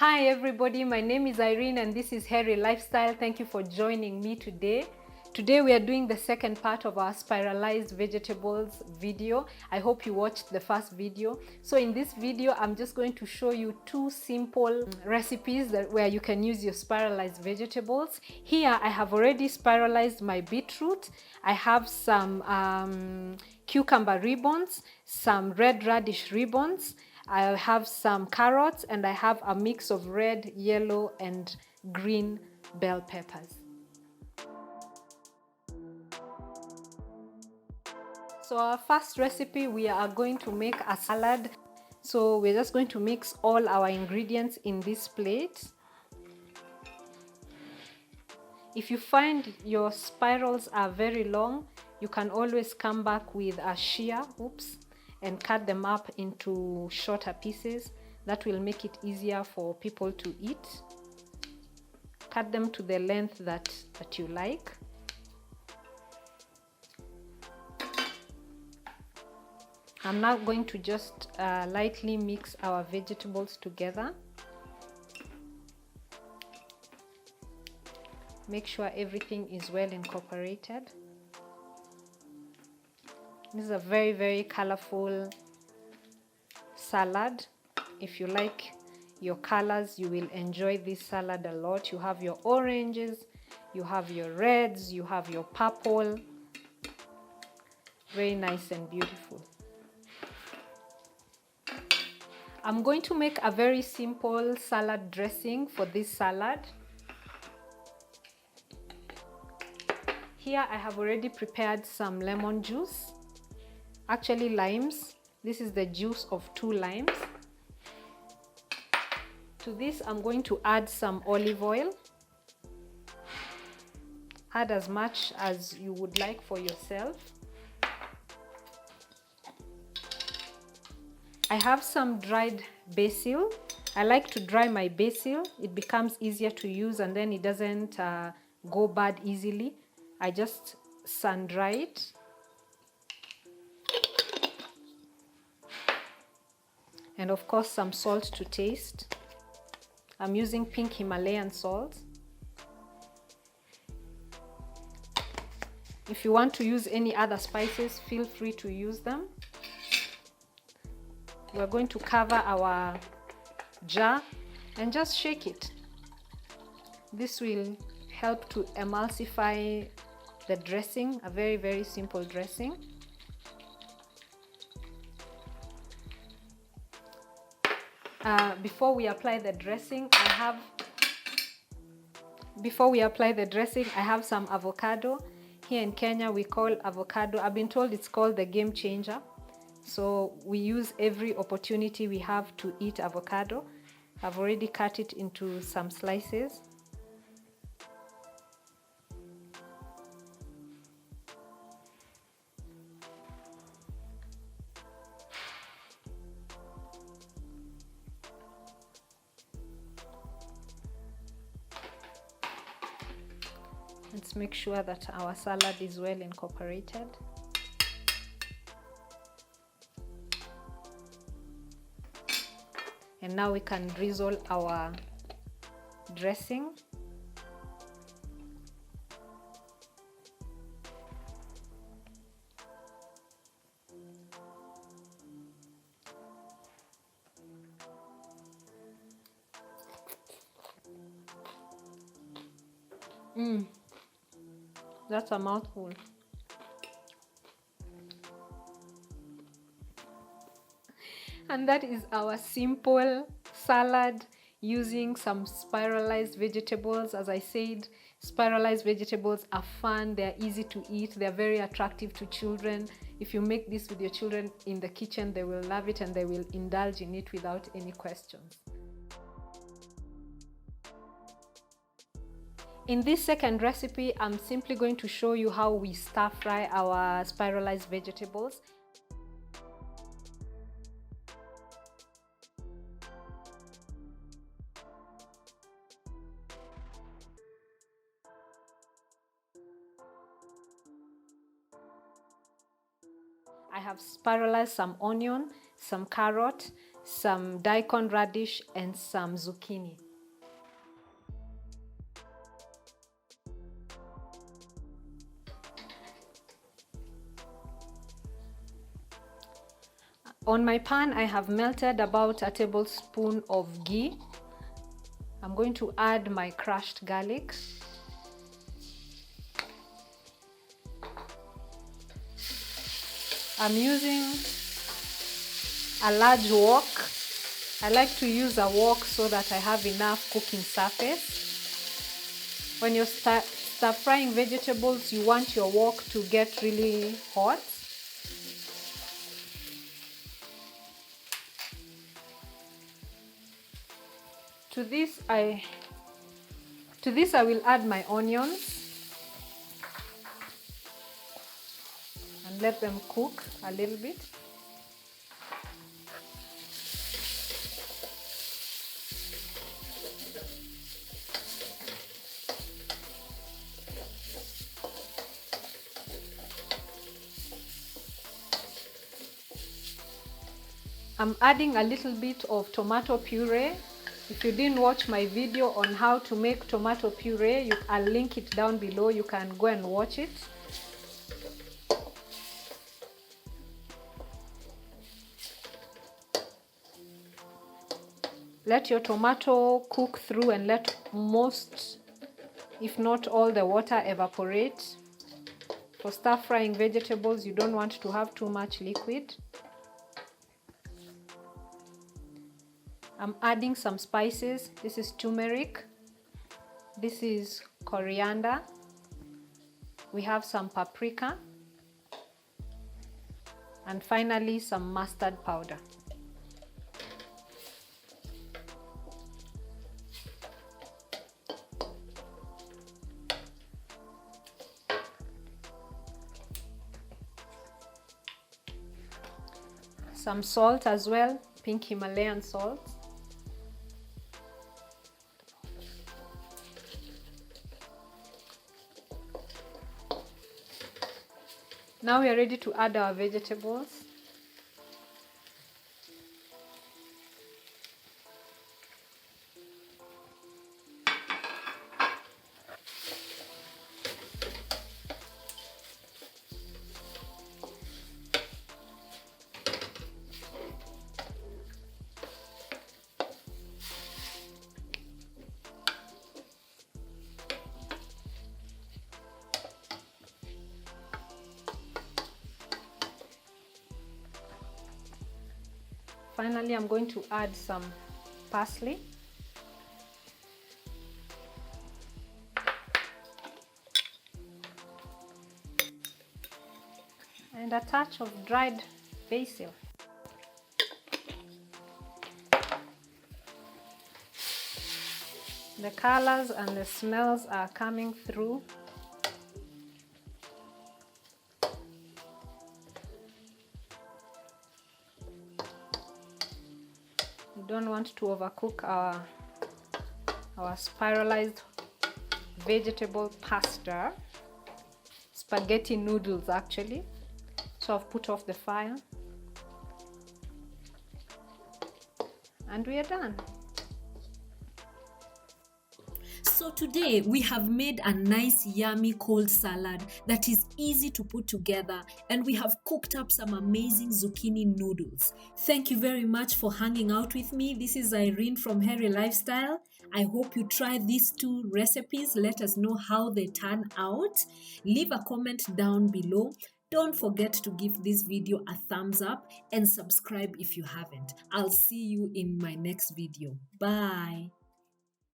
Hi everybody, my name is Irene and this is Hairy Lifestyle. Thank you for joining me today. Today we are doing the second part of our spiralized vegetables video. I hope you watched the first video. So in this video, I'm just going to show you two simple recipes where you can use your spiralized vegetables. Here I have already spiralized my beetroot. I have some cucumber ribbons, some red radish ribbons. I have some carrots and I have a mix of red, yellow and green bell peppers. So our first recipe, we are going to make a salad. So we're just going to mix all our ingredients in this plate. If you find your spirals are very long, you can always come back with a shear, and cut them up into shorter pieces. That will make it easier for people to eat. Cut them to the length that you like. I'm now going to just lightly mix our vegetables together. Make sure everything is well incorporated. This is a very, very colorful salad. If you like your colors, you will enjoy this salad a lot. You have your oranges, you have your reds, you have your purple. Very nice and beautiful. I'm going to make a very simple salad dressing for this salad. Here I have already prepared some lemon juice. Actually limes. This is the juice of 2 limes. To this I'm going to add some olive oil. Add as much as you would like for yourself. I have some dried basil. I like to dry my basil. It becomes easier to use and then it doesn't go bad easily. I just sun dry it. And of course some salt to taste. I'm using pink Himalayan salt. If you want to use any other spices, feel free to use them. We're going to cover our jar and just shake it. This will help to emulsify the dressing, a very, very simple dressing. Before we apply the dressing, I have some avocado. Here in Kenya, we call avocado, I've been told it's called the game changer. So we use every opportunity we have to eat avocado. I've already cut it into some slices. Let's make sure that our salad is well incorporated. And now we can drizzle our dressing. That's a mouthful. And that is our simple salad using some spiralized vegetables. As I said, spiralized vegetables are fun, they're easy to eat, they're very attractive to children. If you make this with your children in the kitchen, they will love it and they will indulge in it without any questions. In this second recipe, I'm simply going to show you how we stir fry our spiralized vegetables. I have spiralized some onion, some carrot, some daikon radish, and some zucchini. On my pan, I have melted about a tablespoon of ghee. I'm going to add my crushed garlic. I'm using a large wok. I like to use a wok so that I have enough cooking surface. When you're stir frying vegetables, you want your wok to get really hot. To this I will add my onions and let them cook a little bit. I'm adding a little bit of tomato puree. If you didn't watch my video on how to make tomato puree, I'll link it down below. You can go and watch it. Let your tomato cook through and let most, if not all, the water evaporate. For stir frying vegetables, you don't want to have too much liquid. I'm adding some spices. This is turmeric. This is coriander. We have some paprika. And finally, some mustard powder. Some salt as well, pink Himalayan salt. Now we are ready to add our vegetables. Finally, I'm going to add some parsley. And a touch of dried basil. The colors and the smells are coming through. We don't want to overcook our spiralized vegetable pasta, spaghetti noodles actually. So I've put off the fire and we are done. So today we have made a nice yummy cold salad that is easy to put together, and we have cooked up some amazing zucchini noodles. Thank you very much for hanging out with me. This is Irene from Hairy Lifestyle. I hope you try these two recipes. Let us know how they turn out. Leave a comment down below. Don't forget to give this video a thumbs up and subscribe if you haven't. I'll see you in my next video. Bye.